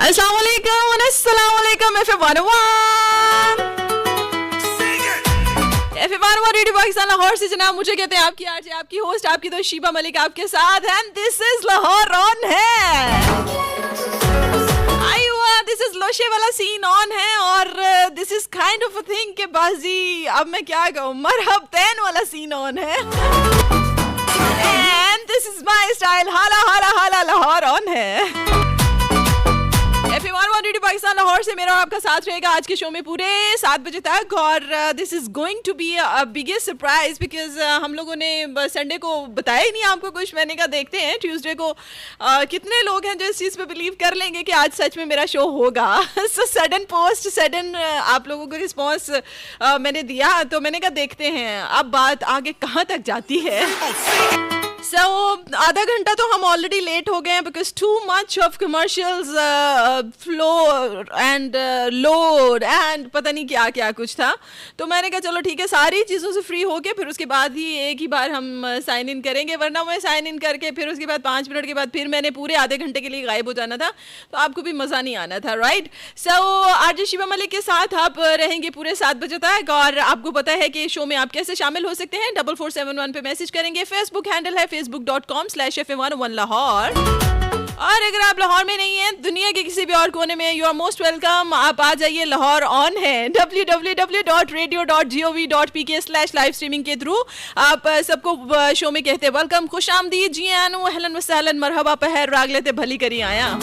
अस्सलाम वालेकुम, अस्सलाम वालेकुम FM1 रेडियो पाकिस्तान लाहौर से जनाब मुझे कहते हैं आपकी आरजे, आपकी होस्ट, आपकी दोस्त शीबा मलिक आपके साथ and this is Lahore on है। दिस इज लोशे वाला सीन ऑन है और this is kind of a thing के बाजी अब मैं क्या कहूँ मरहबतैन वाला सीन ऑन है and this is my style हाला हाला हाला लाहौर ऑन है। FM1 रेडियो पाकिस्तान लाहौर से मेरा और आपका साथ रहेगा आज के शो में पूरे 7 बजे तक और this is going to be a biggest surprise because हम लोगों ने संडे को बताया ही नहीं आपको कुछ। मैंने कहा देखते हैं ट्यूसडे को कितने लोग हैं जो इस चीज़ पे बिलीव कर लेंगे कि आज सच में मेरा शो होगा। सो सडन पोस्ट सडन आप लोगों को रिस्पॉन्स मैंने दिया तो मैंने कहा देखते हैं अब बात आगे कहाँ तक जाती है। आधा घंटा तो हम ऑलरेडी लेट हो गए हैं because too much of commercials flow and load and पता नहीं क्या क्या कुछ था। तो मैंने कहा चलो ठीक है सारी चीज़ों से फ्री होके फिर उसके बाद ही एक ही बार हम साइन इन करेंगे, वरना मैं साइन इन करके फिर उसके बाद 5 मिनट के बाद फिर मैंने पूरे आधे घंटे के लिए गायब हो जाना था तो आपको भी मज़ा नहीं आना था, राइट। सो आरजे शीबा मलिक के साथ आप रहेंगे पूरे 7 बजे तक और आपको पता है कि शो में आप कैसे शामिल हो सकते हैं। 4471 पे मैसेज करेंगे, फेसबुक हैंडल है facebook.com/FM1 लाहौर। और अगर आप लाहौर में नहीं हैं दुनिया के किसी भी और कोने में यू आर मोस्ट वेलकम। आप आ जाइए लाहौर ऑन है www.radio.gov.pk/लाइव स्ट्रीमिंग के थ्रू आप सबको शो में कहते वेलकम, खुश आमदीद, जी आनू, अहलन व सहलन, मरहबा, पहर, राग लेते भली करी आया।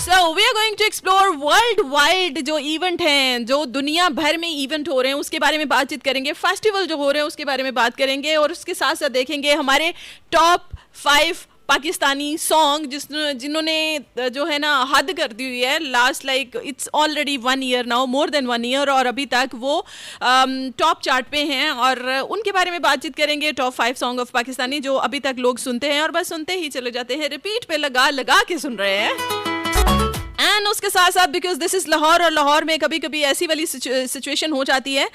So we are going to explore world wide जो इवेंट हैं, जो दुनिया भर में इवेंट हो रहे हैं उसके बारे में बातचीत करेंगे, फेस्टिवल जो हो रहे हैं उसके बारे में बात करेंगे और उसके साथ साथ देखेंगे हमारे टॉप 5 पाकिस्तानी सॉन्ग जिन्होंने जो है ना हद कर दी हुई है last like it's already 1 year now, more than 1 year और अभी तक वो टॉप चार्ट पे हैं और उनके बारे में बातचीत करेंगे। टॉप 5 सॉन्ग ऑफ पाकिस्तानी जो अभी तक लोग सुनते हैं और बस सुनते ही चले जाते हैं, रिपीट पे लगा लगा के सुन रहे हैं। एंड उसके साथ साथ बिकॉज दिस इज लाहौर और लाहौर में कभी कभी ऐसी वाली सिचुएशन हो जाती है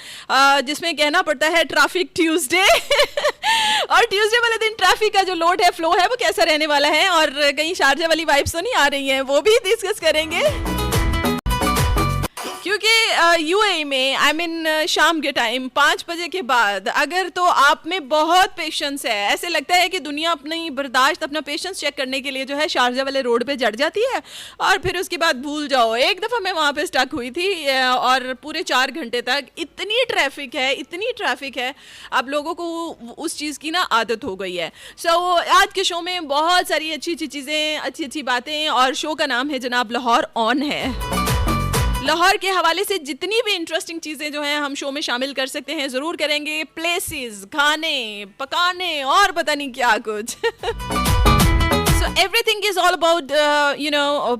जिसमें कहना पड़ता है ट्रैफिक ट्यूसडे और ट्यूसडे वाले दिन ट्रैफिक का जो लोड है फ्लो है वो कैसा रहने वाला है और कहीं शारजा वाली वाइब्स तो नहीं आ रही हैं, वो भी डिस्कस करेंगे क्योंकि यूएई में आई मीन शाम के टाइम 5 बजे के बाद अगर तो आप में बहुत पेशेंस है, ऐसे लगता है कि दुनिया अपनी बर्दाश्त अपना पेशेंस चेक करने के लिए जो है शारजा वाले रोड पे जड़ जाती है और फिर उसके बाद भूल जाओ। एक दफ़ा मैं वहाँ पे स्टक हुई थी और पूरे 4 घंटे तक इतनी ट्रैफिक है अब लोगों को उस चीज़ की ना आदत हो गई है। सो आज के शो में बहुत सारी अच्छी चीज़ें, अच्छी बातें और शो का नाम है जनाब लाहौर ऑन है। लाहौर के हवाले से जितनी भी इंटरेस्टिंग चीज़ें जो हैं हम शो में शामिल कर सकते हैं ज़रूर करेंगे, प्लेसेस, खाने पकाने और पता नहीं क्या कुछ। So everything is all about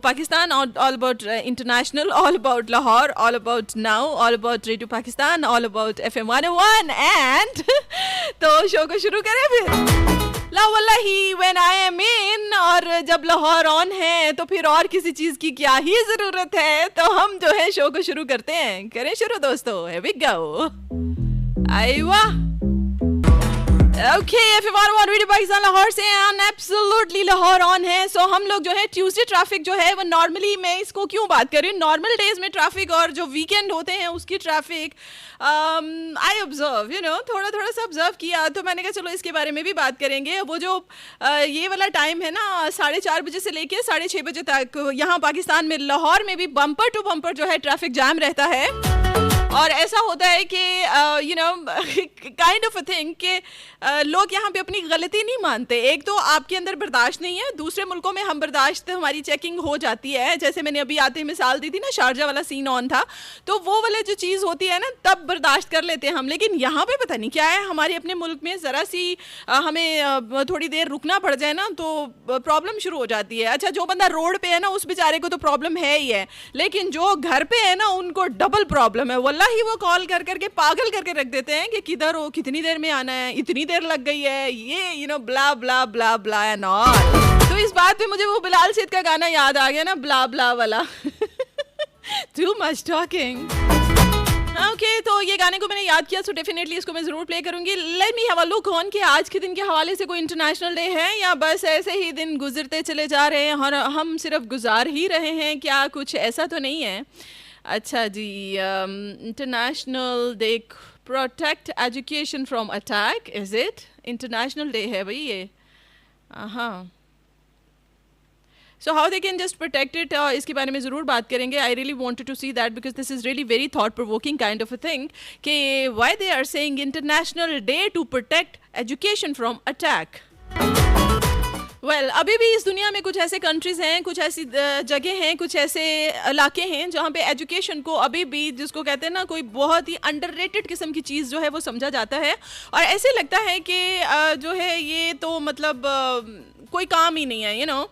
Pakistan, all about international, all about Lahore, all about now, all about Radio Pakistan, all about FM101 and तो शो को शुरू करें फिर। ला वल्लाही when I am in और जब लाहौर ऑन है तो फिर और किसी चीज़ की क्या ही ज़रूरत है, तो हम जो है शो को शुरू करते हैं। करें शुरू दोस्तों, here we go। Aiwa okay FM1 radio Pakistan Lahore से एब्सोल्युटली लाहौर ऑन है। सो हम लोग जो है ट्यूसडे ट्रैफिक जो है वो नॉर्मली मैं इसको क्यों बात कर रही हूँ, नॉर्मल डेज में ट्रैफिक और जो वीकेंड होते हैं उसकी ट्रैफिक आई ऑब्जर्व थोड़ा सा ऑब्जर्व किया तो मैंने कहा चलो इसके बारे में भी बात करेंगे। वो जो ये वाला टाइम है ना 4:30 बजे से लेके 6:30 बजे तक यहाँ पाकिस्तान में लाहौर में भी बम्पर टू बम्पर जो है ट्रैफिक जैम रहता है और ऐसा होता है कि काइंड ऑफ अ थिंग कि लोग यहाँ पे अपनी गलती नहीं मानते। एक तो आपके अंदर बर्दाश्त नहीं है, दूसरे मुल्कों में हम बर्दाश्त हमारी चेकिंग हो जाती है। जैसे मैंने अभी आते ही मिसाल दी थी ना, शारजा वाला सीन ऑन था तो वो वाले जो चीज़ होती है ना तब बर्दाश्त कर लेते हैं हम, लेकिन यहाँ पे पता नहीं क्या है हमारे अपने मुल्क में ज़रा सी हमें थोड़ी देर रुकना पड़ जाए ना तो प्रॉब्लम शुरू हो जाती है। अच्छा जो बंदा रोड पे है ना उस बेचारे को तो प्रॉब्लम है ही है, लेकिन जो घर पे है ना उनको डबल प्रॉब्लम है। वल्लाही वो कॉल कर करके पागल करके रख देते हैं कि किधर हो, कितनी देर में आना है, इतनी देर लग गई है, ये ब्ला ब्ला ब्ला ब्ला एंड ऑल। तो इस बात पे मुझे वो बिलाल सेठ का गाना याद आ गया ना, ब्ला ब्ला वाला। Too much talking. ओके तो ये गाने को मैंने याद किया, सो डेफिनेटली इसको मैं जरूर प्ले करूंगी. Let me have a look on कि आज के दिन के हवाले से कोई इंटरनेशनल डे है या बस ऐसे ही दिन गुजरते चले जा रहे हैं और हम सिर्फ गुजार ही रहे हैं, क्या कुछ ऐसा तो नहीं है. अच्छा जी, international day protect education from attack, is it? International day है भाई ये. हाँ, so how they can just protect it, इसके बारे में ज़रूर बात करेंगे. I really wanted to see that because this is really very thought provoking kind of a thing कि why they are saying international day to protect education from attack. Well अभी भी इस दुनिया में कुछ ऐसे कंट्रीज़ हैं, कुछ ऐसी जगह हैं, कुछ ऐसे इलाके हैं जहाँ पे एजुकेशन को अभी भी, जिसको कहते हैं ना, कोई बहुत ही अंडररेटेड किस्म की चीज़ जो है वो समझा जाता है और ऐसे लगता है कि जो है ये तो मतलब कोई काम ही नहीं है, you know.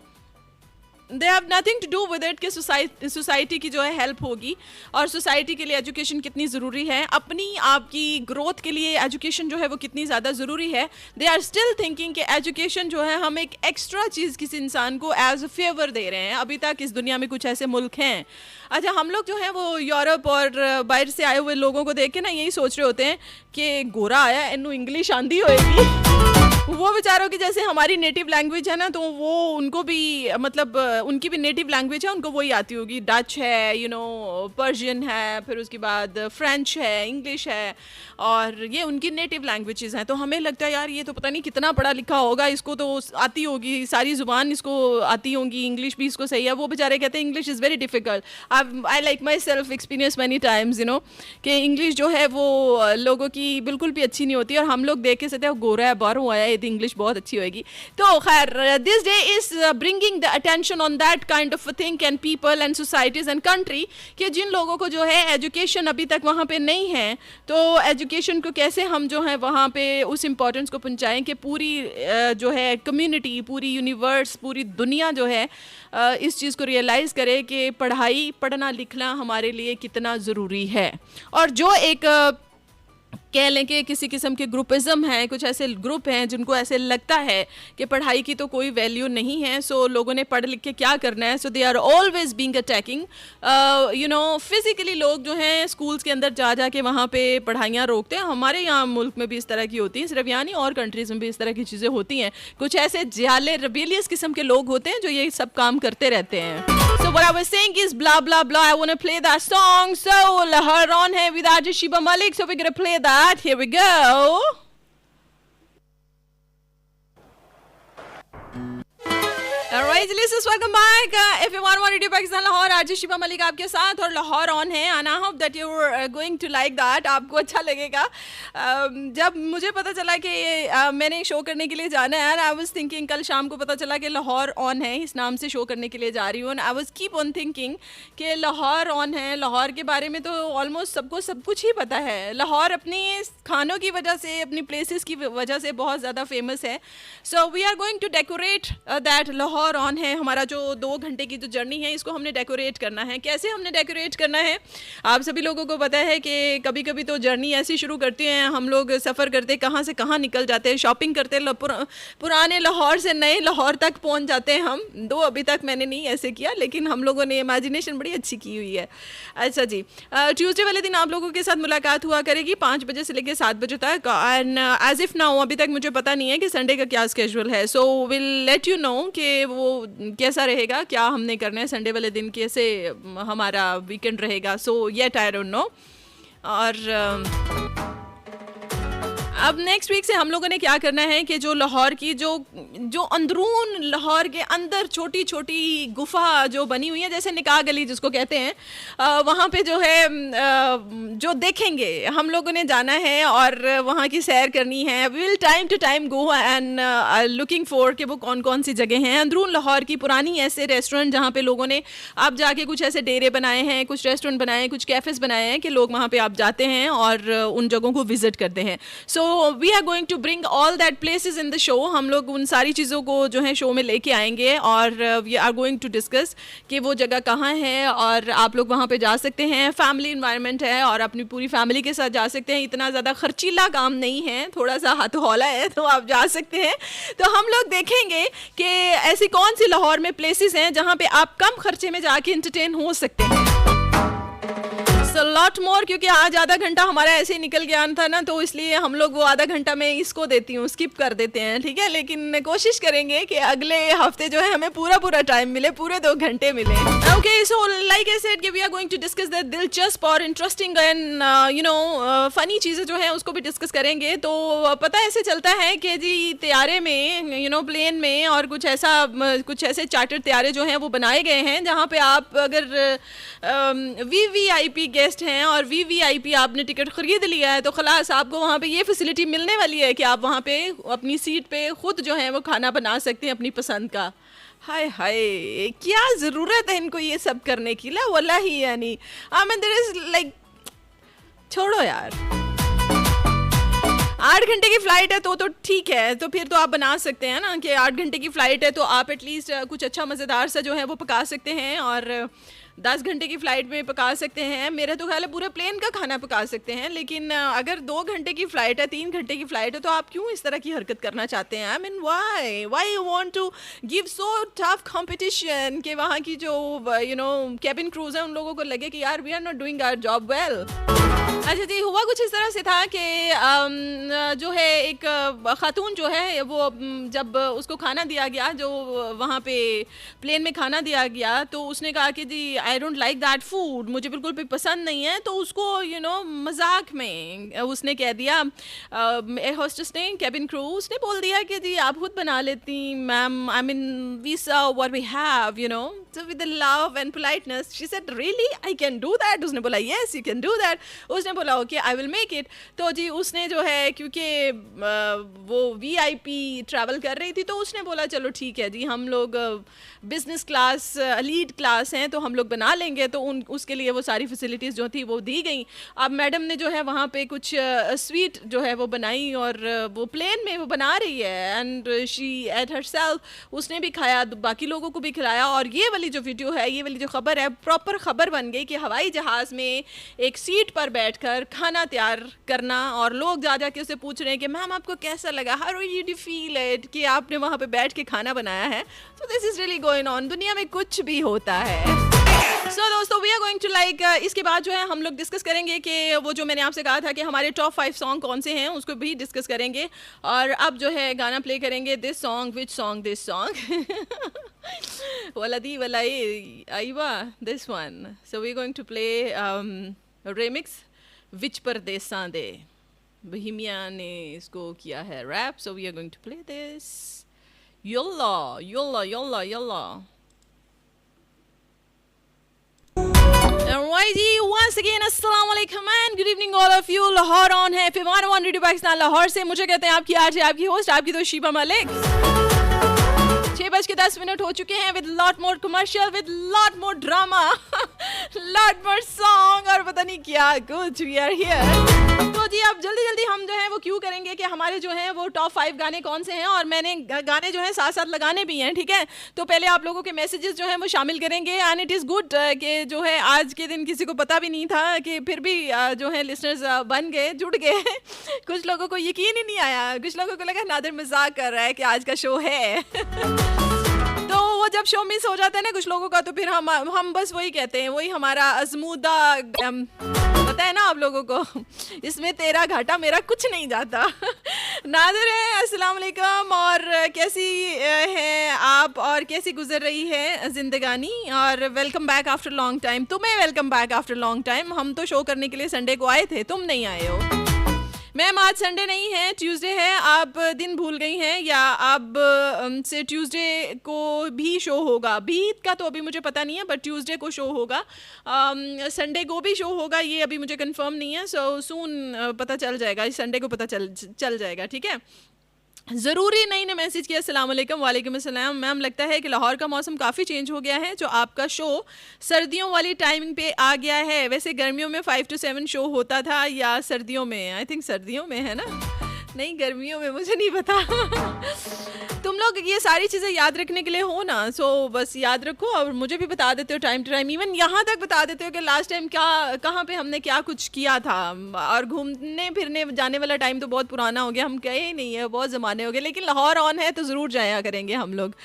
They have nothing to do with it कि सोसाइटी की जो है हेल्प होगी और सोसाइटी के लिए एजुकेशन कितनी ज़रूरी है, अपनी आपकी ग्रोथ के लिए एजुकेशन जो है वो कितनी ज़्यादा ज़रूरी है. दे आर स्टिल थिंकिंग कि एजुकेशन जो है हम एक एक्स्ट्रा चीज़ किसी इंसान को एज अ फेवर दे रहे हैं. अभी तक इस दुनिया में कुछ ऐसे मुल्क हैं. अच्छा, हम लोग जो हैं वो यूरोप और बाहर से आए हुए लोगों को देख के ना यही सोच रहे होते हैं कि गोरा आया, इन्हों इंग्लिश आंदी होएगी. वो बेचारों की जैसे हमारी नेटिव लैंग्वेज है ना, तो वो उनको भी मतलब उनकी भी नेटिव लैंग्वेज है, उनको वही आती होगी. डच है, यू नो, पर्शियन है, फिर उसके बाद फ्रेंच है, इंग्लिश है, और ये उनकी नेटिव लैंग्वेजेस हैं. तो हमें लगता है यार ये तो पता नहीं कितना पढ़ा लिखा होगा, इसको तो आती होगी सारी ज़ुबान, इसको आती होंगी, इंग्लिश भी इसको सही है. वो बेचारे कहते हैं English is very difficult. I like my self experience many times, you know, कि इंग्लिश जो है वो लोगों की बिल्कुल भी अच्छी नहीं होती और हम लोग देख के सकते हैं गोरा है, बाहरों आया है, इंग्लिश बहुत अच्छी होगी. तो खैर this day is bringing the attention on that kind of thing and people and societies and country कि जिन लोगों को जो है एजुकेशन अभी तक वहाँ पे नहीं है, तो एजुकेशन को कैसे हम जो है वहाँ पे उस इम्पोर्टेंस को पहुँचाएँ कि पूरी जो है कम्युनिटी, पूरी यूनिवर्स, पूरी दुनिया जो है इस चीज़ को रियलाइज़ करे कि पढ़ना लिखना हमारे लिए कितना ज़रूरी है. और जो एक कह लें कि किसी किस्म के ग्रुपिज़म है, कुछ ऐसे ग्रुप हैं जिनको ऐसे लगता है कि पढ़ाई की तो कोई वैल्यू नहीं है, सो लोगों ने पढ़ लिख के क्या करना है, so they are always being attacking. You know, physically लोग जो हैं स्कूल्स के अंदर जा के वहाँ पे पढ़ाइयाँ रोकते हैं. हमारे यहाँ मुल्क में भी इस तरह की होती हैं, सिर्फ यहाँ नहीं और कंट्रीज़ में भी इस तरह की चीज़ें होती हैं. कुछ ऐसे जाले रेबेलियस किस्म के लोग होते हैं जो ये सब काम करते रहते हैं. So what I was saying is blah blah blah. I want to play that song. So Lahar on hai with Arjit Shiba Malik. So we're gonna play that. Here we go. Alright, listeners, welcome back. Everyone on Radio Pakistan Lahore, RJ Shiba Malik आपके साथ और Lahore on है. And I hope that you're going to like that. आपको अच्छा लगेगा. जब मुझे पता चला कि मैंने शो करने के लिए जाना है, I was thinking, कल शाम को पता चला कि लाहौर ऑन है, इस नाम से शो करने के लिए जा रही हूँ. I was keep on thinking कि लाहौर ऑन है. लाहौर के बारे में तो ऑलमोस्ट सबको सब कुछ ही पता है. लाहौर अपनी खानों की वजह से, अपनी प्लेसेस की वजह से बहुत ज़्यादा फेमस है. So we are going to decorate that Lahore on है. हमारा जो 2 घंटे की जो जर्नी है, इसको हमने डेकोरेट करना है. कैसे हमने डेकोरेट करना है, आप सभी लोगों को पता है कि कभी कभी तो जर्नी ऐसी शुरू करते हैं हम लोग, सफ़र करते कहाँ से कहाँ निकल जाते हैं, शॉपिंग करते पुराने लाहौर से नए लाहौर तक पहुँच जाते हैं हम. अभी तक मैंने नहीं ऐसे किया, लेकिन हम लोगों ने इमेजिनेशन बड़ी अच्छी की हुई है. अच्छा जी, ट्यूसडे वाले दिन आप लोगों के साथ मुलाकात हुआ करेगी 5 बजे से लेकर 7 बजे तक. एंड एज इफ़ नाउ अभी तक मुझे पता नहीं है कि संडे का क्या स्केड्यूल है. So will let you know कि वो कैसा रहेगा, क्या हमने करना है संडे वाले दिन, कैसे हमारा वीकेंड रहेगा. सो येट आई डोंट नो. और अब नेक्स्ट वीक से हम लोगों ने क्या करना है कि जो लाहौर की जो अंदरून लाहौर के अंदर छोटी छोटी गुफा जो बनी हुई है, जैसे निकाह गली जिसको कहते हैं, वहाँ पे जो है जो देखेंगे हम लोगों ने जाना है और वहाँ की सैर करनी है. We will time to time go and looking for कि वो कौन कौन सी जगह हैं अंदरून लाहौर की. पुरानी ऐसे रेस्टोरेंट जहाँ पे लोगों ने आप जाके कुछ ऐसे डेरे बनाए हैं, कुछ रेस्टोरेंट बनाए हैं, कुछ कैफ़ेज़ बनाए हैं कि लोग वहाँ पे आप जाते हैं और उन जगहों को विज़िट करते हैं. So we are going to bring all that places in the show. हम लोग उन सारी चीज़ों को जो है शो में लेके आएंगे और we are going to discuss कि वो जगह कहाँ है और आप लोग वहाँ पे जा सकते हैं. फैमिली इन्वायरमेंट है और अपनी पूरी फैमिली के साथ जा सकते हैं. इतना ज़्यादा खर्चीला काम नहीं है, थोड़ा सा हथौला है, तो आप जा सकते हैं. तो हम लोग देखेंगे कि ऐसी कौन सी लाहौर में प्लेसेस हैं जहाँ पे आप कम खर्चे में जाके इंटरटेन हो सकते हैं. सो लॉट मोर, क्योंकि आज आधा घंटा हमारा ऐसे ही निकल गया था ना, तो इसलिए हम लोग वो आधा घंटा में इसको देती हूँ, स्किप कर देते हैं, ठीक है। लेकिन कोशिश करेंगे कि अगले हफ्ते जो है हमें पूरा टाइम मिले, पूरे 2 घंटे मिले। Okay, so like I said कि we are going to discuss the दिलचस्प और इंटरेस्टिंग एंड फनी चीज़ें जो है उसको भी डिस्कस करेंगे। तो पता ऐसे चलता है कि जी तैयारे में प्लेन में और कुछ ऐसे चार्टर तैयारे जो हैं वो बनाए गए हैं, जहाँ पे आप अगर वीवीआईपी गेस्ट हैं और वीवीआईपी आपने टिकट खरीद लिया है, तो खलास आपको वहाँ पे ये फैसिलिटी मिलने वाली है कि आप वहाँ पे अपनी सीट पे खुद जो है वो खाना बना सकते हैं अपनी पसंद का। हाय हाय, क्या ज़रूरत है इनको ये सब करने की, ला वल्ला ही यानी I mean there is like, छोड़ो यार। 8 घंटे की फ़्लाइट है तो ठीक है, तो फिर तो आप बना सकते हैं ना कि 8 घंटे की फ़्लाइट है तो आप एटलीस्ट कुछ अच्छा मज़ेदार सा जो है वो पका सकते हैं, और 10 घंटे की फ़्लाइट में पका सकते हैं। मेरा तो ख्याल है पूरे प्लेन का खाना पका सकते हैं। लेकिन अगर 2 घंटे की फ़्लाइट है, 3 घंटे की फ़्लाइट है, तो आप क्यों इस तरह की हरकत करना चाहते हैं? I mean why you want to give so tough competition कि वहाँ की जो कैबिन क्रूज है उन लोगों को लगे कि यार we are not doing our job well. अच्छा जी, हुआ कुछ इस तरह से था कि जो है एक खातून जो है वो जब उसको खाना दिया गया, जो वहाँ पे प्लेन में खाना दिया गया, तो उसने कहा कि जी I don't like that food, मुझे बिल्कुल भी पसंद नहीं है। तो उसको मजाक में उसने कह दिया, एयर होस्टेस ने, कैबिन क्रू, उसने बोल दिया कि जी आप खुद बना लेती ma'am, I mean we serve what we have, so with the love and politeness she said really I can do that। उसने बोला yes you can do that। उसने बोला okay I will make it। तो जी उसने जो है, क्योंकि वो VIP ट्रैवल कर रही थी, तो उसने बोला चलो ठीक है जी, हम लोग बिजनेस क्लास लीड क्लास हैं तो हम लोग बना लेंगे। तो उसके लिए वो सारी फैसिलिटीज़ जो थी वो दी गई। अब मैडम ने जो है वहाँ पे कुछ स्वीट जो है वो बनाई, और वो प्लेन में वो बना रही है, एंड शी एट हरसेल्फ, उसने भी खाया, बाकी लोगों को भी खिलाया। और ये वाली जो वीडियो है, ये वाली जो खबर है, प्रॉपर खबर बन गई कि हवाई जहाज़ में एक सीट पर बैठकर खाना तैयार करना, और लोग जा के उससे पूछ रहे हैं कि मैम आपको कैसा लगा, how did you feel it, कि आपने वहाँ पे बैठ के खाना बनाया है। So this is really going on, दुनिया में कुछ भी होता है। सो दोस्तों, we are going to like, इसके बाद जो है हम लोग डिस्कस करेंगे कि वो जो मैंने आपसे कहा था कि हमारे टॉप 5 सॉन्ग कौन से हैं, उसको भी डिस्कस करेंगे। और अब जो है गाना प्ले करेंगे, this song, which song, this song वलदी वलाई आईवा, this one. So we are going to play remix which परदेसां दे, बहिमिया ने इसको किया है rap. So we are going to play this, यल्ला यल्ला यल्ला यल्ला। Alright जी, once again अस्सलाम वालेकुम and good evening all of you। Lahore on है, फिवान वन रेडियो पाकिस्तान लाहौर से। मुझे कहते हैं आपकी आरजे, आपकी होस्ट, आपकी तो शीबा मलिक। 6:10 हो चुके हैं, with lot more commercial, with lot more drama, lot more song, और पता नहीं क्या कुछ। We are here. तो जी अब जल्दी हम जो है वो क्यों करेंगे कि हमारे जो है वो टॉप 5 गाने कौन से हैं, और मैंने गाने जो है साथ साथ लगाने भी हैं, ठीक है। तो पहले आप लोगों के मैसेजेस जो हैं वो शामिल करेंगे, एंड इट इज़ गुड कि जो है आज के दिन किसी को पता भी नहीं था कि फिर भी जो है लिसनर्स बन गए, जुड़ गए। कुछ लोगों को यकीन ही नहीं आया, कुछ लोगों को लगा नादिर मजाक कर रहा है कि आज का शो है। तो वो जब शो मिस हो जाता है ना कुछ लोगों का, तो फिर हम बस वही कहते हैं, वही हमारा अजमूदा पता है ना आप लोगों को, इसमें तेरा घाटा मेरा कुछ नहीं जाता। नादिर है, अस्सलाम वालेकुम, और कैसी हैं आप, और कैसी गुजर रही है ज़िंदगानी, और welcome back after long time. तुम्हें welcome back after long time. हम तो शो करने के लिए संडे को आए थे, तुम नहीं आए हो। मैम आज संडे नहीं है, ट्यूसडे है, आप दिन भूल गई हैं, या अब से ट्यूसडे को भी शो होगा। बीत का तो अभी मुझे पता नहीं है, बट ट्यूसडे को शो होगा, संडे को भी शो होगा, ये अभी मुझे कंफर्म नहीं है। सो सून पता चल जाएगा, इस संडे को पता चल जाएगा, ठीक है। ज़रूरी नहीं ने मैसेज किया, अस्सलाम वालेकुम। वालेकुम अस्सलाम। मैम लगता है कि लाहौर का मौसम काफ़ी चेंज हो गया है, जो आपका शो सर्दियों वाली टाइमिंग पे आ गया है। वैसे गर्मियों में 5 to 7 शो होता था, या सर्दियों में? आई थिंक सर्दियों में है ना, नहीं गर्मियों में मुझे नहीं पता। तुम लोग ये सारी चीज़ें याद रखने के लिए हो ना, सो बस याद रखो और मुझे भी बता देते हो टाइम टू टाइम, इवन यहाँ तक बता देते हो कि लास्ट टाइम क्या कहाँ पे हमने क्या कुछ किया था। और घूमने फिरने जाने वाला टाइम तो बहुत पुराना हो गया, हम गए ही नहीं है, बहुत ज़माने हो गए, लेकिन लाहौर ऑन है तो ज़रूर जाया करेंगे हम लोग।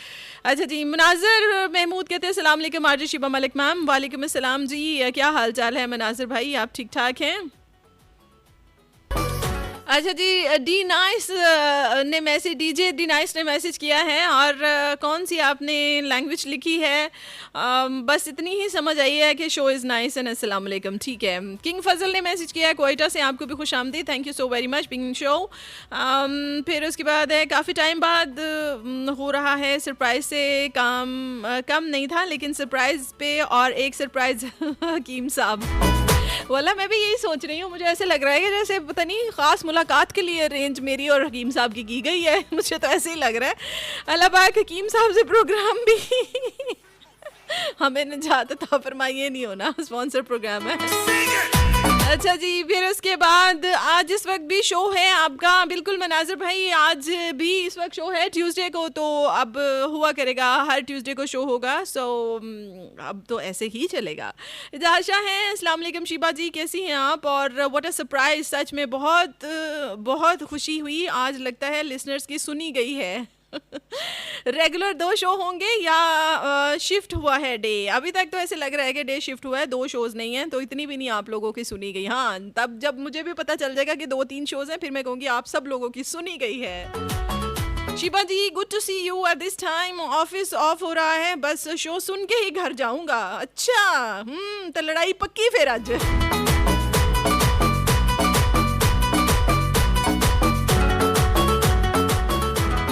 अच्छा जी, मुनाजिर महमूद कहते हैं अस्सलाम वालेकुम आरजे शिबा मलिक मैम। वालेकुम अस्सलाम जी, क्या हाल चाल है मुनाजिर भाई, आप ठीक ठाक हैं? अच्छा जी, डी नाइस ने मैसेज डीजे डी नाइस ने मैसेज किया है, और कौन सी आपने लैंग्वेज लिखी है, बस इतनी ही समझ आई है कि शो इज़ नाइस एंड अस्सलाम वालेकुम, ठीक है। किंग फजल ने मैसेज किया है कोयटा से, आपको भी खुशामदीद, thank you so very much बिंग शो। फिर उसके बाद है काफ़ी टाइम बाद हो रहा है, सरप्राइज से काम कम नहीं था, लेकिन सरप्राइज पे और एक सरप्राइज हकीम साहब। वाला मैं भी यही सोच रही हूँ, मुझे ऐसे लग रहा है कि जैसे पता नहीं ख़ास मुलाकात के लिए अरेंज मेरी और हकीम साहब की गई है, मुझे तो ऐसे ही लग रहा है। अल्लाह पाक हकीम साहब से प्रोग्राम भी हमें निजात अता फरमाए, ये नहीं होना स्पॉन्सर प्रोग्राम है। अच्छा जी, फिर उसके बाद आज इस वक्त भी शो है आपका, बिल्कुल मनाजिर भाई, आज भी इस वक्त शो है ट्यूसडे को, तो अब हुआ करेगा, हर ट्यूसडे को शो होगा, सो अब तो ऐसे ही चलेगा। इजाशा है, अस्सलाम वालेकुम शिबा जी, कैसी हैं आप? और व्हाट अ सरप्राइज, सच में बहुत बहुत खुशी हुई, आज लगता है लिसनर्स की सुनी गई है। रेगुलर 2 शो होंगे या शिफ्ट हुआ है डे? अभी तक तो ऐसे लग रहा है कि डे शिफ्ट हुआ है, 2 शोज़ नहीं हैं, तो इतनी भी नहीं आप लोगों की सुनी गई। हाँ, तब जब मुझे भी पता चल जाएगा कि 2-3 शोज़ हैं, फिर मैं कहूँगी आप सब लोगों की सुनी गई है। Shiba ji, good to see you at this time, office off हो रहा है, बस शो सुन के ही घर जाऊँगा। अच्छा, तो लड़ाई पक्की फिर आज।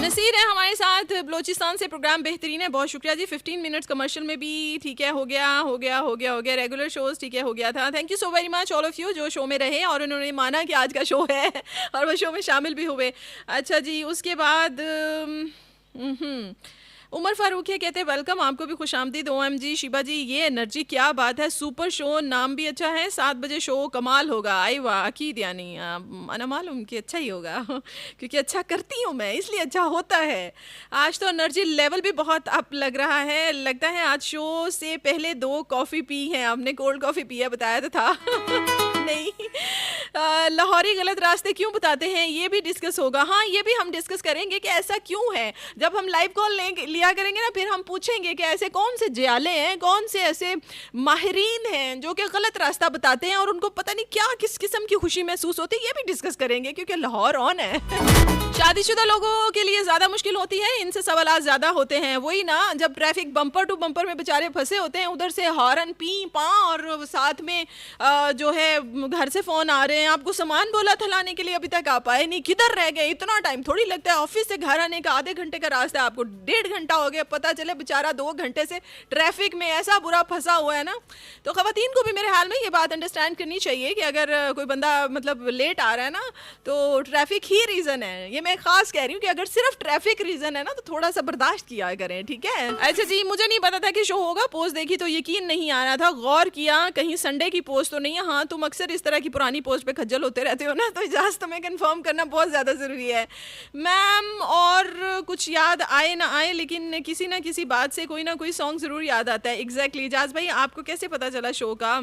नसीर है हमारे साथ बलोचिस्तान से, प्रोग्राम बेहतरीन है, बहुत शुक्रिया जी। 15 मिनट्स कमर्शियल में भी ठीक है, हो गया, रेगुलर शोज ठीक है, हो गया था। Thank you so very much all of you जो शो में रहे और उन्होंने माना कि आज का शो है और वो शो में शामिल भी हुए। अच्छा जी, उसके बाद उमर फारूक है, कहते हैं वेलकम, आपको भी खुशामदीद। OMG शिबा जी, ये एनर्जी क्या बात है, सुपर शो, नाम भी अच्छा है, 7 बजे शो कमाल होगा। आई वाह, अकीद, यानी अना मालूम कि अच्छा ही होगा क्योंकि अच्छा करती हूँ मैं, इसलिए अच्छा होता है। आज तो एनर्जी लेवल भी बहुत अप लग रहा है, लगता है आज शो से पहले 2 कॉफ़ी पी हैं आपने, कोल्ड कॉफ़ी पिया बताया तो था नहीं, लाहौरी गलत रास्ते क्यों बताते हैं, ये भी डिस्कस होगा। हाँ, ये भी हम डिस्कस करेंगे कि ऐसा क्यों है। जब हम लाइव कॉल लिया करेंगे ना, फिर हम पूछेंगे कि ऐसे कौन से जियाले हैं, कौन से ऐसे माहिरीन हैं जो कि गलत रास्ता बताते हैं और उनको पता नहीं क्या किस किस्म की खुशी महसूस होती है, ये भी डिस्कस करेंगे क्योंकि लाहौर ऑन है। शादीशुदा लोगों के लिए ज़्यादा मुश्किल होती है, इनसे सवाल ज़्यादा होते हैं। वही ना, जब ट्रैफिक बम्पर टू बम्पर में बेचारे फंसे होते हैं, उधर से हॉर्न पी पा और साथ में जो है घर से फ़ोन आ रहे हैं, आपको सामान बोला था लाने के लिए, अभी तक आप आए नहीं, किधर रह गए। इतना टाइम थोड़ी लगता है, ऑफिस से घर आने का आधे घंटे का रास्ता है, आपको 1.5 घंटा हो गया, पता चले बेचारा 2 घंटे से ट्रैफिक में ऐसा बुरा फंसा हुआ है ना। तो ख़वातीन को भी मेरे हाल में ये बात अंडरस्टैंड करनी चाहिए कि अगर कोई बंदा मतलब लेट आ रहा है ना, तो ट्रैफिक ही रीज़न है। ये मैं ख़ास कह रही हूँ कि अगर सिर्फ ट्रैफिक रीज़न है ना, तो थोड़ा सा बर्दाश्त किया करें, ठीक है। अच्छा जी, मुझे नहीं पता था कि शो होगा, पोस्ट देखी तो यकीन नहीं आ रहा था, गौर किया कहीं संडे की पोस्ट तो नहीं है। हाँ, तुम अक्सर इस तरह की पुरानी पोस्ट पे खज्जल होते रहते हो ना, तो इजाज़त तुम्हें कंफर्म करना बहुत ज़्यादा ज़रूरी है मैम। और कुछ याद आए ना आए, लेकिन किसी ना किसी बात से कोई ना कोई सॉन्ग ज़रूर याद आता है। एग्जैक्टली इजाज़ भाई, आपको कैसे पता चला शो का?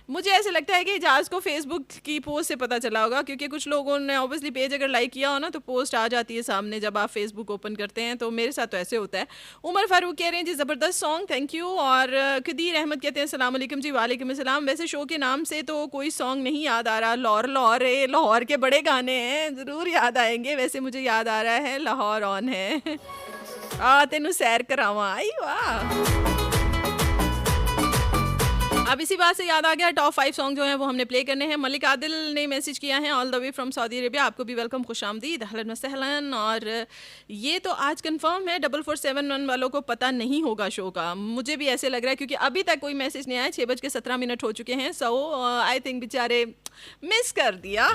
मुझे ऐसे लगता है कि इजाज़ को फेसबुक की पोस्ट से पता चला होगा, क्योंकि कुछ लोगों ने ऑब्वियसली पेज अगर लाइक किया हो ना, तो पोस्ट आ जाती है सामने जब आप फेसबुक ओपन करते हैं, तो मेरे साथ तो ऐसे होता है। उमर फारूक कह रहे हैं जी ज़बरदस्त सॉन्ग, थैंक यू। और कदीर अहमद कहते हैं अस्सलाम वालेकुम जी। वालेकुम अस्सलाम। वैसे शो के नाम से तो कोई सॉन्ग नहीं याद आ रहा, लाहौर है, लाहौर के बड़े गाने हैं, ज़रूर याद आएंगे। वैसे मुझे याद आ रहा है लाहौर ऑन है, तेनू सैर करावा। आई वाह, अब इसी बात से याद आ गया, टॉप 5 सॉन्ग जो हैं वो हमने प्ले करने हैं। मलिक आदिल ने मैसेज किया है all the way from Saudi Arabia, आपको भी वेलकम, खुशामदीद, अहलन व सहलन। और ये तो आज कंफर्म है 4471 वालों को पता नहीं होगा शो का, मुझे भी ऐसे लग रहा है, क्योंकि अभी तक कोई मैसेज नहीं आया। 6:17 हो चुके हैं, सो आई थिंक बेचारे मिस कर दिया।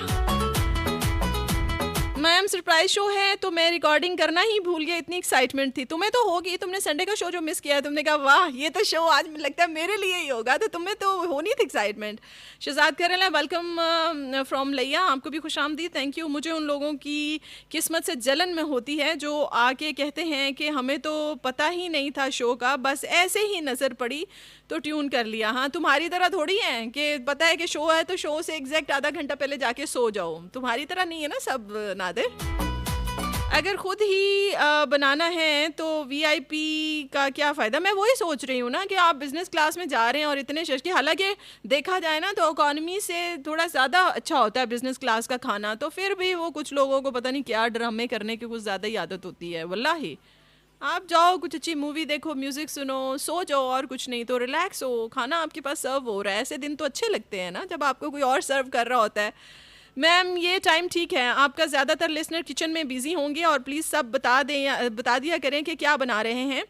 मैम सरप्राइज शो है तो मैं रिकॉर्डिंग करना ही भूल गया, इतनी एक्साइटमेंट थी। तुम्हें तो होगी, तुमने संडे का शो जो मिस किया है, तुमने कहा वाह ये तो शो आज मुझे लगता है मेरे लिए ही होगा, तो तुम्हें तो होनी थी एक्साइटमेंट। शहजाद करेला वेलकम फ्रॉम लैया, आपको भी खुश आमदीद, थैंक यू। मुझे उन लोगों की किस्मत से जलन में होती है जो आके कहते हैं कि हमें तो पता ही नहीं था शो का, बस ऐसे ही नज़र पड़ी तो ट्यून कर लिया। हाँ, तुम्हारी तरह थोड़ी है कि पता है कि शो है तो शो से एग्जैक्ट आधा घंटा पहले जाके सो जाओ, तुम्हारी तरह नहीं है ना सब नादिर। अगर खुद ही बनाना है तो वीआईपी का क्या फ़ायदा। मैं वही सोच रही हूँ ना कि आप बिज़नेस क्लास में जा रहे हैं और इतने शश, हालांकि देखा जाए ना तो इकॉनमी से थोड़ा ज़्यादा अच्छा होता है बिज़नेस क्लास का खाना, तो फिर भी वो कुछ लोगों को पता नहीं क्या ड्रामे करने की कुछ ज़्यादा ही आदत होती है। वल्लाही आप जाओ, कुछ अच्छी मूवी देखो, म्यूज़िक सुनो, सो जाओ, और कुछ नहीं तो रिलैक्स हो, खाना आपके पास सर्व हो रहा है। ऐसे दिन तो अच्छे लगते हैं ना जब आपको कोई और सर्व कर रहा होता है। मैम ये टाइम ठीक है, आपका ज़्यादातर लिसनर किचन में बिज़ी होंगे और प्लीज़ सब बता दिया करें कि क्या बना रहे हैं,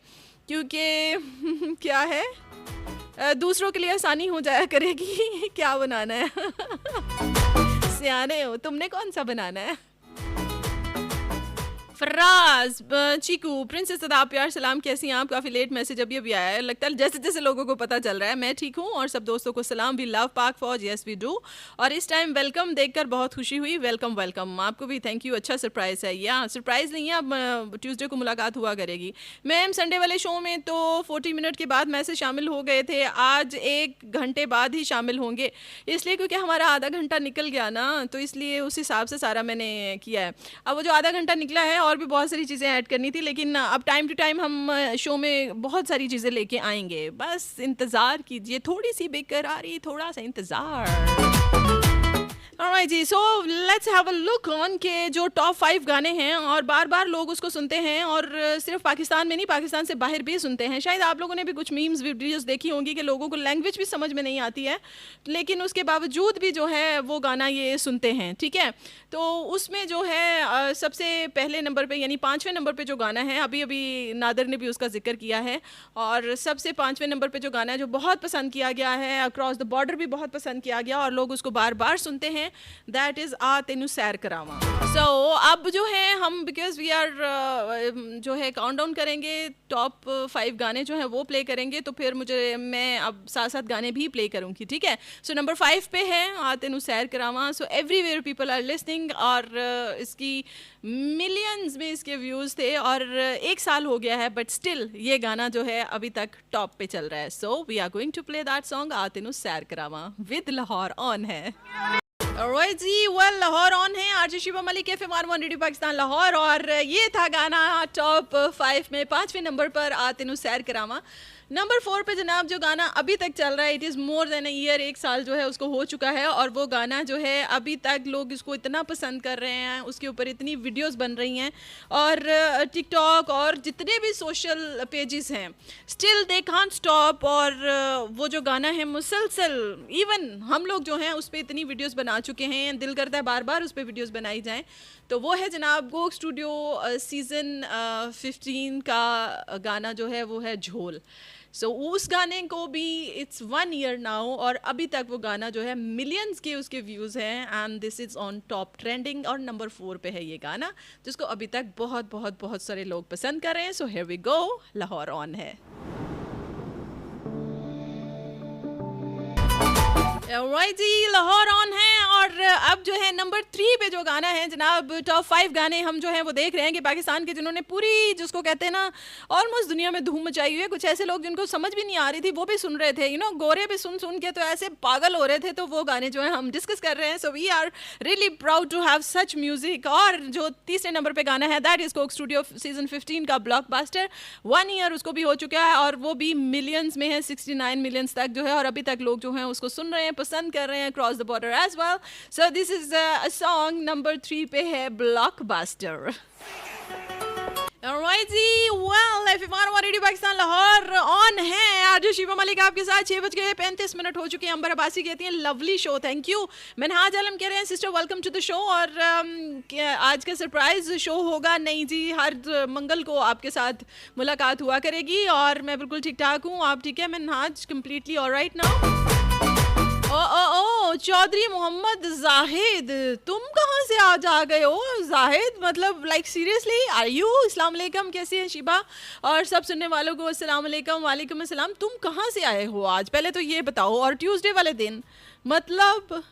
क्योंकि क्या है दूसरों के लिए आसानी हो जाया करेगी क्या बनाना है सियाने हो, तुमने कौन सा बनाना है। फराज चीकू प्रिंसेस अदाब प्यार सलाम, कैसी हैं आप। काफ़ी लेट मैसेज अभी अभी आया है, लगता है जैसे जैसे लोगों को पता चल रहा है। मैं ठीक हूँ और सब दोस्तों को सलाम, वी लव पाक फौज, यस वी डू। और इस टाइम वेलकम देखकर बहुत खुशी हुई, वेलकम वेलकम, आपको भी थैंक यू, अच्छा सरप्राइज़ है। या सरप्राइज़ नहीं है, अब ट्यूसडे को मुलाकात हुआ करेगी। मैम संडे वाले शो में तो 40 मिनट के बाद मैसेज शामिल हो गए थे, आज 1 घंटे बाद ही शामिल होंगे, इसलिए क्योंकि हमारा आधा घंटा निकल गया ना, तो इसलिए उस हिसाब से सारा मैंने किया है। अब वो जो आधा घंटा निकला है और भी बहुत सारी चीज़ें ऐड करनी थी, लेकिन अब टाइम टू टाइम हम शो में बहुत सारी चीज़ें लेके आएंगे, बस इंतज़ार कीजिए, थोड़ी सी बेकरारी, थोड़ा सा इंतज़ार। ऑलराइट जी, so let's have a look on के जो टॉप 5 गाने हैं और बार बार लोग उसको सुनते हैं, और सिर्फ पाकिस्तान में नहीं, पाकिस्तान से बाहर भी सुनते हैं। शायद आप लोगों ने भी कुछ मीम्स वीडियोस देखी होंगी कि लोगों को लैंग्वेज भी समझ में नहीं आती है, लेकिन उसके बावजूद भी जो है वो गाना ये सुनते हैं, ठीक है। तो उसमें जो है सबसे पहले नंबर पे यानी 5वें नंबर पे जो गाना है, अभी अभी नादर ने भी उसका जिक्र किया है, और सबसे 5वें नंबर पे जो गाना है जो बहुत पसंद किया गया है, अक्रॉस द बॉर्डर भी बहुत पसंद किया गया और लोग उसको बार बार सुनते हैं, दैट इज़ आ तेनू सैर करावा। सो अब जो है हम बिकॉज वी आर जो है काउंट डाउन करेंगे, टॉप 5 गाने जो हैं वो प्ले करेंगे, तो फिर मैं अब साथ साथ गाने भी प्ले करूँगी, ठीक है। सो नंबर 5 पे है आ तेनू सैर करावा। So everywhere people are listening, और इसकी मिलियंस में इसके व्यूज़ थे और 1 साल हो गया है, बट स्टिल ये गाना जो है अभी तक टॉप पे चल रहा है। So we are going to play that song आ तेनू सैर करावा विद लाहौर ऑन है। Alright जी, well लाहौर ऑन है, RJ Shiva Malik FM 1 radio Pakistan Lahore, और ये था गाना टॉप 5 में 5वें नंबर पर आ तेनू सैर करावा। नंबर 4 पे जनाब जो गाना अभी तक चल रहा है, it is more than a year, 1 साल जो है उसको हो चुका है, और वो गाना जो है अभी तक लोग इसको इतना पसंद कर रहे हैं, उसके ऊपर इतनी वीडियोस बन रही हैं, और टिकटॉक और जितने भी सोशल पेजेस हैं, स्टिल दे कांट स्टॉप। और वो जो गाना है मुसलसल, इवन हम लोग जो हैं उस पर इतनी वीडियोस बना चुके हैं, दिल करता है बार बार उस पर वीडियोस बनाई जाएँ। तो वो है जनाब गोग स्टूडियो सीज़न 15 का गाना जो है वो है झोल। सो उस गाने को भी इट्स 1 ईयर नाउ, और अभी तक वो गाना जो है मिलियंस के उसके व्यूज़ हैं, and this is on top trending, और नंबर 4 पे है ये गाना जिसको अभी तक बहुत बहुत बहुत सारे लोग पसंद कर रहे हैं। So here we go, Lahore on है। राइट जी, लाहौर ऑन है, और अब जो है नंबर 3 पे जो गाना है जनाब, टॉप 5 गाने हम जो हैं वो देख रहे हैं कि पाकिस्तान के जिन्होंने पूरी जिसको कहते हैं ना ऑलमोस्ट दुनिया में धूम मचाई हुई है, कुछ ऐसे लोग जिनको समझ भी नहीं आ रही थी वो भी सुन रहे थे, यू नो, गोरे भी सुन सुन के तो ऐसे पागल हो रहे थे, तो वो गाने जो है हम डिस्कस कर रहे हैं। So we are really proud to have such music. और जो तीसरे नंबर पे गाना है that is Coke Studio season 15 का ब्लॉकबस्टर, 1 ईयर उसको भी हो चुका है, और वो भी मिलियंस में है, 69 मिलियंस तक जो है, और अभी तक लोग जो हैं उसको सुन रहे हैं, पसंद कर रहे हैं, cross the border as well. So this is a song number 3 पे है ब्लॉकबस्टर। Alright जी, well FM radio Pakistan Lahore on है, आरजे शिवा मलिक आपके साथ। 6:35 हो चुके हैं। अंबर अब्बासी कहती हैं lovely show, thank you. Manhaj Alam कह रहे हैं sister welcome to the show, और आज का सरप्राइज शो होगा नहीं जी, हर मंगल को आपके साथ मुलाकात हुआ करेगी, और मैं बिल्कुल ठीक ठाक हूँ, आप ठीक है मनहाज? Completely alright now. ओ ओ ओ चौधरी मोहम्मद जाहिद, तुम कहाँ से आज आ गए हो जाहिद? मतलब लाइक सीरियसली आर यू? अस्सलाम वालेकुम, कैसी है शिबा और सब सुनने वालों को अस्सलाम वालेकुम। वालेकुम अस्सलाम। तुम कहाँ से आए हो आज, पहले तो ये बताओ। और ट्यूसडे वाले दिन मतलब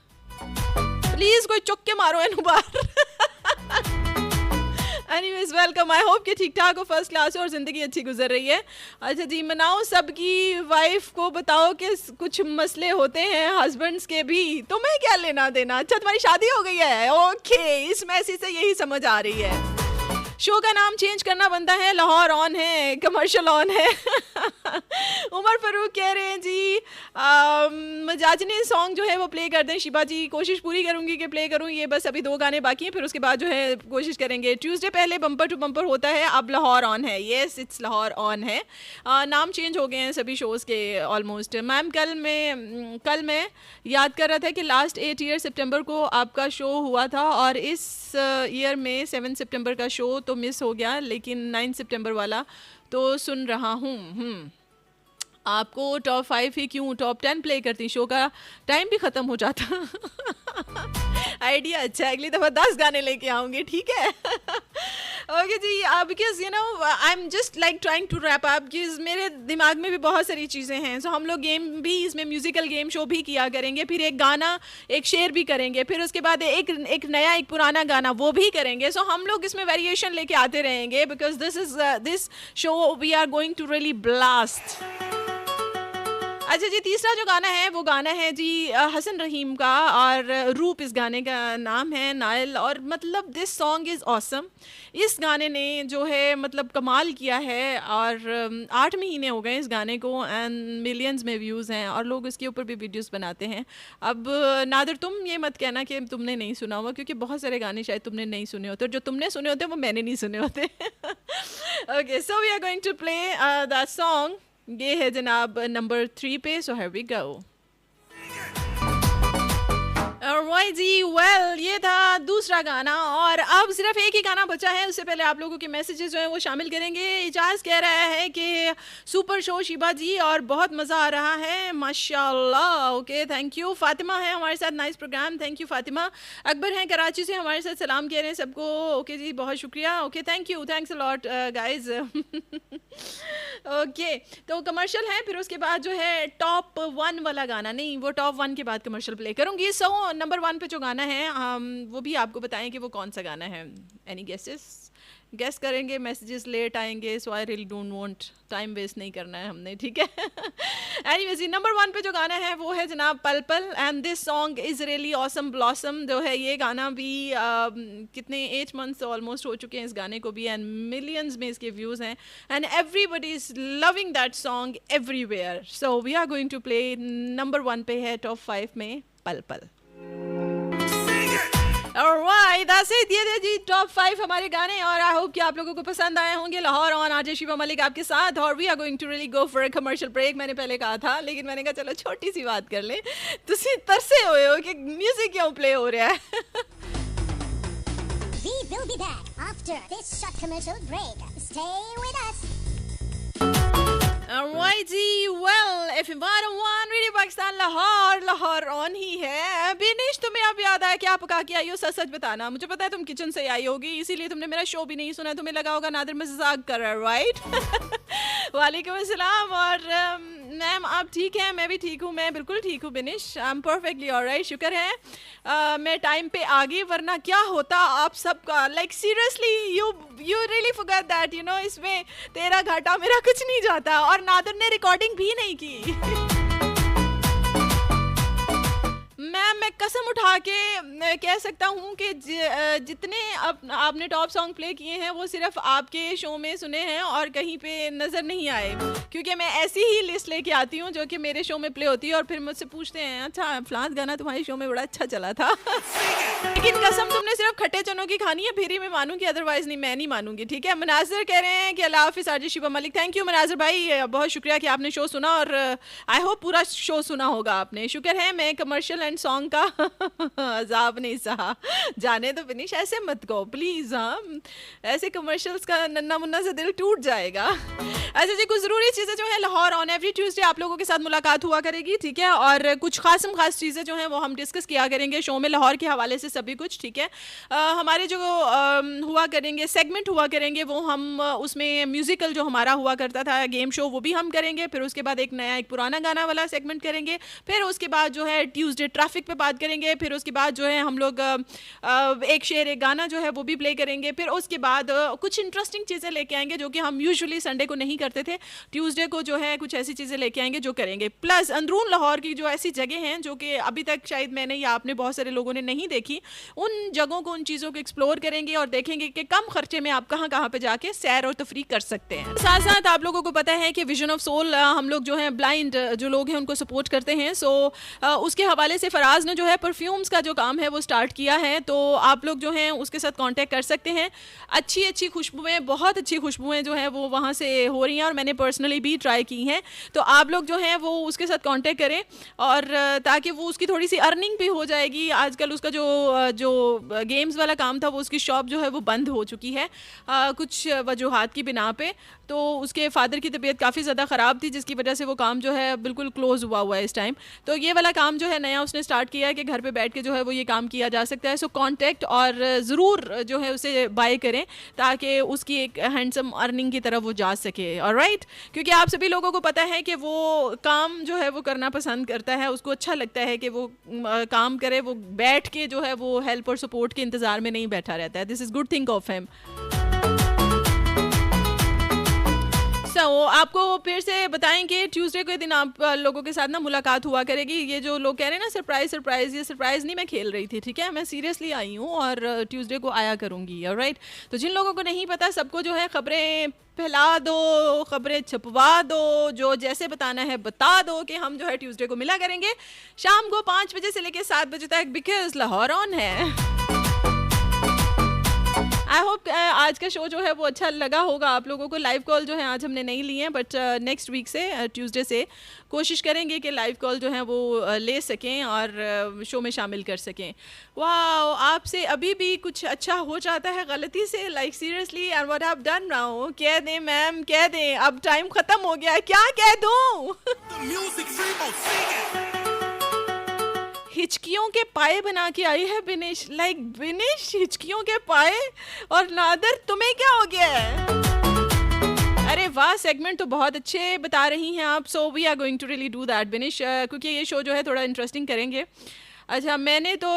प्लीज कोई चुक के मारो इन बार। एनीवेज वेलकम, आई होप कि ठीक ठाक हो, फर्स्ट क्लास हो और ज़िंदगी अच्छी गुजर रही है। अच्छा जी, मनाओ सबकी वाइफ को बताओ कि कुछ मसले होते हैं हस्बैंड्स के भी, तुम्हें क्या लेना देना। अच्छा तुम्हारी शादी हो गई है, ओके, इस मैसेज से यही समझ आ रही है। शो का नाम चेंज करना बनता है, लाहौर ऑन है, कमर्शियल ऑन है। उमर फारूक कह रहे हैं जी मजाजनी सॉन्ग जो है वो प्ले कर दें। शिबा जी कोशिश पूरी करूंगी कि प्ले करूं, ये बस अभी 2 गाने बाकी हैं, फिर उसके बाद जो है कोशिश करेंगे। ट्यूसडे पहले बम्पर टू बम्पर होता है, अब लाहौर ऑन है। येस इट्स लाहौर ऑन है। नाम चेंज हो गए हैं सभी शोज़ के ऑलमोस्ट। मैम कल मैं याद कर रहा था कि लास्ट 8 ईयर सितंबर को आपका शो हुआ था और इस ईयर में 7 सितंबर का शो तो मिस हो गया, लेकिन 9 सितंबर वाला तो सुन रहा हूँ। आपको टॉप 5 ही क्यों, टॉप 10 प्ले करती, शो का टाइम भी ख़त्म हो जाता। आइडिया अच्छा है, अगली दफ़ा 10 गाने लेके आऊँगी, ठीक है। ओके जी, because you know I am just like trying to wrap up, because मेरे दिमाग में भी बहुत सारी चीज़ें हैं। सो हम लोग गेम भी इसमें म्यूजिकल गेम शो भी किया करेंगे, फिर एक गाना एक शेर भी करेंगे, फिर उसके बाद एक नया एक पुराना गाना वो भी करेंगे। सो हम लोग इसमें वेरिएशन लेके आते रहेंगे, because this show we are going to really blast. अच्छा जी, तीसरा जो गाना है वो गाना है जी हसन रहीम का, और रूप इस गाने का नाम है, नाइल। और मतलब दिस सॉन्ग इज़ ऑसम। इस गाने ने जो है मतलब कमाल किया है, और 8 महीने हो गए इस गाने को एंड मिलियंस में व्यूज़ हैं, और लोग इसके ऊपर भी वीडियोस बनाते हैं। अब नादिर तुम ये मत कहना कि तुमने नहीं सुना हुआ, क्योंकि बहुत सारे गाने शायद तुमने नहीं सुने होते, और जो तुमने सुने होते वो मैंने नहीं सुने होते। Okay, so we are going to play that song. ये है जनाब नंबर 3 पे, so here we go. Alright जी, वेल ये था दूसरा गाना, और अब सिर्फ एक ही गाना बचा है। उससे पहले आप लोगों के मैसेजेस जो हैं वो शामिल करेंगे। इजाज़ कह रहा है कि सुपर शो शिबा जी और बहुत मज़ा आ रहा है, माशाल्लाह। Okay thank you. फातिमा है हमारे साथ, nice program, thank you Fatima. Akbar हैं कराची से, हमारे साथ सलाम कह रहे हैं सबको। ओके जी, बहुत शुक्रिया। Okay thank you, thanks a lot guys. Okay, तो कमर्शियल है, फिर उसके बाद जो है टॉप 1 वाला गाना, नहीं वो टॉप 1 के बाद कमर्शियल प्ले करूँगी। सो नंबर 1 पे जो गाना है वो भी आपको बताएं कि वो कौन सा गाना है। एनी गेस करेंगे, मैसेजेस लेट आएंगे, so I really don't want, time waste नहीं करना है हमने, ठीक है। एनीवेज नंबर 1 पे जो गाना है वो है जनाब पल पल, and this song is really awesome blossom. जो है ये गाना भी कितने 8 मंथ्स ऑलमोस्ट हो चुके हैं इस गाने को भी, एंड मिलियंस में इसके व्यूज़ हैं, and everybody is loving that song everywhere. So we are going to play, number 1 पे है टॉप 5 में पल पल। Alright, that's it, ये थे जी टॉप 5 हमारे गाने, और आई होप कि आप लोगों को पसंद आए होंगे। लाहौर ऑन आरजे शिबा मलिक आपके साथ, और we are going to really go for a commercial break. मैंने पहले कहा था, लेकिन मैंने कहा चलो छोटी सी बात कर ले। तुसी तरसे हुए हो कि म्यूजिक क्यों प्ले हो रहा है। We will be back after this short commercial break. Stay with us. Alright जी, well, FM 101 radio Pakistan Lahore on ही है। बिनिश, तुम्हें अब याद आया क्या पका के आई हो? सच सच बताना। मुझे पता है तुम किचन से आई होगी, इसीलिए तुमने मेरा शो भी नहीं सुना। तुम्हें लगा होगा नादिर मजाक कर रहा है, राइट? वालेकुम अस्सलाम। और मैम आप ठीक हैं? मैं भी ठीक हूँ, मैं बिल्कुल ठीक हूँ बिनिश, आई एम परफेक्टली ऑलराइट, शुक्र है। मैं टाइम पे आ गई, वरना क्या होता आप सबका। Like seriously you really forgot that, you know, इसमें तेरा घाटा मेरा कुछ नहीं जाता। और नादिर ने रिकॉर्डिंग भी नहीं की। मैं कसम उठा के कह सकता हूँ कि जितने आपने टॉप सॉन्ग प्ले किए हैं वो सिर्फ आपके शो में सुने हैं और कहीं पे नज़र नहीं आए, क्योंकि मैं ऐसी ही लिस्ट लेके आती हूँ जो कि मेरे शो में प्ले होती है, और फिर मुझसे पूछते हैं अच्छा फलान गाना तुम्हारे शो में बड़ा अच्छा चला था। लेकिन कसम तुमने सिर्फ खट्टे चनों की खानी है, फिर ही मैं मानूंगी, अदरवाइज नहीं, मैं नहीं मानूंगी, ठीक है। मनाजिर कह रहे हैं कि अल्लाह हाफिज़ RJ Shiba Malik. Thank you Manazir भाई, बहुत शुक्रिया कि आपने शो सुना, और आई होप पूरा शो सुना होगा आपने, शुक्र है। मैं कमर्शियल एंड सॉन्ग का अजाब नहीं सहा। जाने दो विनिश, ऐसे मत कहो प्लीज। हाँ, ऐसे कमर्शियल्स का नन्ना मुन्ना से दिल टूट जाएगा। अच्छा जी, कुछ ज़रूरी चीज़ें जो है लाहौर ऑन एवरी ट्यूसडे आप लोगों के साथ मुलाकात हुआ करेगी, ठीक है, और कुछ खास चीज़ें जो हैं वो हम डिस्कस किया करेंगे शो में लाहौर के हवाले से सभी कुछ, ठीक है। हमारे जो हुआ करेंगे सेगमेंट हुआ करेंगे वो हम उसमें म्यूज़िकल जो हमारा हुआ करता था गेम शो वो भी हम करेंगे, फिर उसके बाद एक नया एक पुराना गाना वाला सेगमेंट करेंगे, फिर उसके बाद जो है ट्यूसडे ट्रैफिक पे बात करेंगे, फिर उसके बाद जो है हम लोग एक शेर एक गाना जो है वो भी प्ले करेंगे, फिर उसके बाद कुछ इंटरेस्टिंग चीज़ें लेके आएंगे जो कि हम यूजुअली संडे को नहीं करते थे, ट्यूसडे को जो है कुछ ऐसी चीज़ें लेके आएंगे जो करेंगे। प्लस अंदरून लाहौर की जो ऐसी जगह हैं जो कि अभी तक शायद मैंने या आपने बहुत सारे लोगों ने नहीं देखी, उन जगहों को, उन चीज़ों को एक्सप्लोर करेंगे और देखेंगे कि कम खर्चे में आप कहाँ कहाँ पे जाके सैर और तफरीक कर सकते हैं। साथ साथ आप लोगों को पता है कि विजन ऑफ सोल हम लोग जो है ब्लाइंड जो लोग हैं उनको सपोर्ट करते हैं। सो उसके हवाले से फराज ने जो है परफ्यूम्स का जो काम है वो स्टार्ट किया है, तो आप लोग जो हैं उसके साथ कांटेक्ट कर सकते हैं। अच्छी खुशबुएं, बहुत अच्छी खुशबुएं जो हैं वो वहाँ से हो रही हैं और मैंने पर्सनली भी ट्राई की हैं, तो आप लोग जो हैं वो उसके साथ कांटेक्ट करें और ताकि वो उसकी थोड़ी सी अर्निंग भी हो जाएगी। आजकल उसका जो गेम्स वाला काम था वो उसकी शॉप जो है वो बंद हो चुकी है कुछ वजूहात की बिना पे, तो उसके फादर की तबीयत काफ़ी ज़्यादा ख़राब थी जिसकी वजह से वो काम जो है बिल्कुल क्लोज़ हुआ है इस टाइम। तो ये वाला काम जो है नया उसने स्टार्ट किया है कि घर पे बैठ के जो है वो ये काम किया जा सकता है। सो कांटेक्ट और ज़रूर जो है उसे बाय करें ताकि उसकी एक हैंडसम अर्निंग की तरफ वो जा सके। ऑलराइट, क्योंकि आप सभी लोगों को पता है कि वो काम जो है वो करना पसंद करता है, उसको अच्छा लगता है कि वो काम करे, वो बैठ के जो है वो हेल्प और सपोर्ट के इंतज़ार में नहीं बैठा रहता है। This is good thing of him. आपको फिर से बताएंगे ट्यूसडे के दिन आप लोगों के साथ ना मुलाकात हुआ करेगी। ये जो लोग कह रहे हैं ना सरप्राइज, ये सरप्राइज नहीं मैं खेल रही थी, ठीक है, मैं सीरियसली आई हूँ और ट्यूसडे को आया करूँगी। ऑलराइट, तो जिन लोगों को नहीं पता सबको जो है खबरें फैला दो, खबरें छपवा दो, जो जैसे बताना है बता दो कि हम जो है ट्यूसडे को मिला करेंगे शाम को 5 बजे से लेकर 7 बजे तक, बिकॉज लाहौर ऑन है। आई होप आज का शो जो है वो अच्छा लगा होगा आप लोगों को। लाइव कॉल जो है आज हमने नहीं ली है, बट नेक्स्ट वीक से ट्यूसडे से कोशिश करेंगे कि लाइव कॉल जो है वो ले सकें और शो में शामिल कर सकें। वाह, आपसे अभी भी कुछ अच्छा हो जाता है गलती से, like seriously, and what I have done now. कह दें मैम, कह दें, अब टाइम ख़त्म हो गया है, क्या कह दूँ? हिचकियों के पाए बना के आई है बिनिश, लाइक बिनिश हिचकियों के पाए, और नादर तुम्हें क्या हो गया है? अरे वाह, सेगमेंट तो बहुत अच्छे बता रही हैं आप। So we are going to really do that Binish, क्योंकि ये शो जो है थोड़ा इंटरेस्टिंग करेंगे। अच्छा, मैंने तो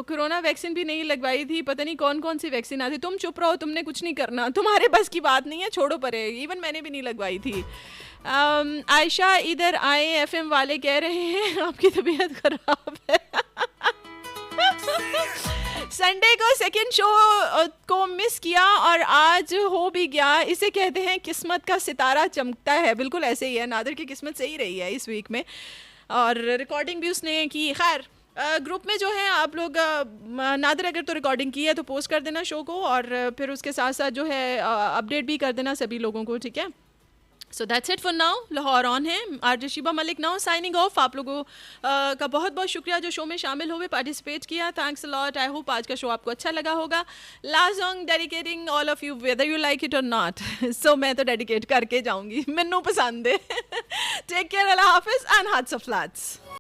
कोरोना वैक्सीन भी नहीं लगवाई थी, पता नहीं कौन कौन सी वैक्सीन आती। तुम चुप रहो, तुमने कुछ नहीं करना, तुम्हारे बस की बात नहीं है, छोड़ो परे, इवन मैंने भी नहीं लगवाई थी। आयशा इधर आए, एफएम वाले कह रहे हैं आपकी तबीयत खराब है। संडे को सेकंड शो को मिस किया और आज हो भी गया, इसे कहते हैं किस्मत का सितारा चमकता है। बिल्कुल ऐसे ही है, नादिर की किस्मत सही रही है इस वीक में और रिकॉर्डिंग भी उसने की। खैर, ग्रुप में जो है आप लोग नादिर अगर तो रिकॉर्डिंग की है तो पोस्ट कर देना शो को, और फिर उसके साथ साथ जो है अपडेट भी कर देना सभी लोगों को, ठीक है। So that's it for now. Lahore on है, RJ Shiba Malik now signing off. आप लोगों का बहुत बहुत शुक्रिया जो शो में शामिल हुए, पार्टिसिपेट किया, thanks a lot. I hope आज का शो आपको अच्छा लगा होगा। Last song dedicating all of you whether you like it और नॉट। सो मैं तो डेडिकेट करके जाऊंगी, मैनू पसंद है। टेक केयर, अल्लाह हाफिज एंड हाट्स ऑफ फ्लैट्स।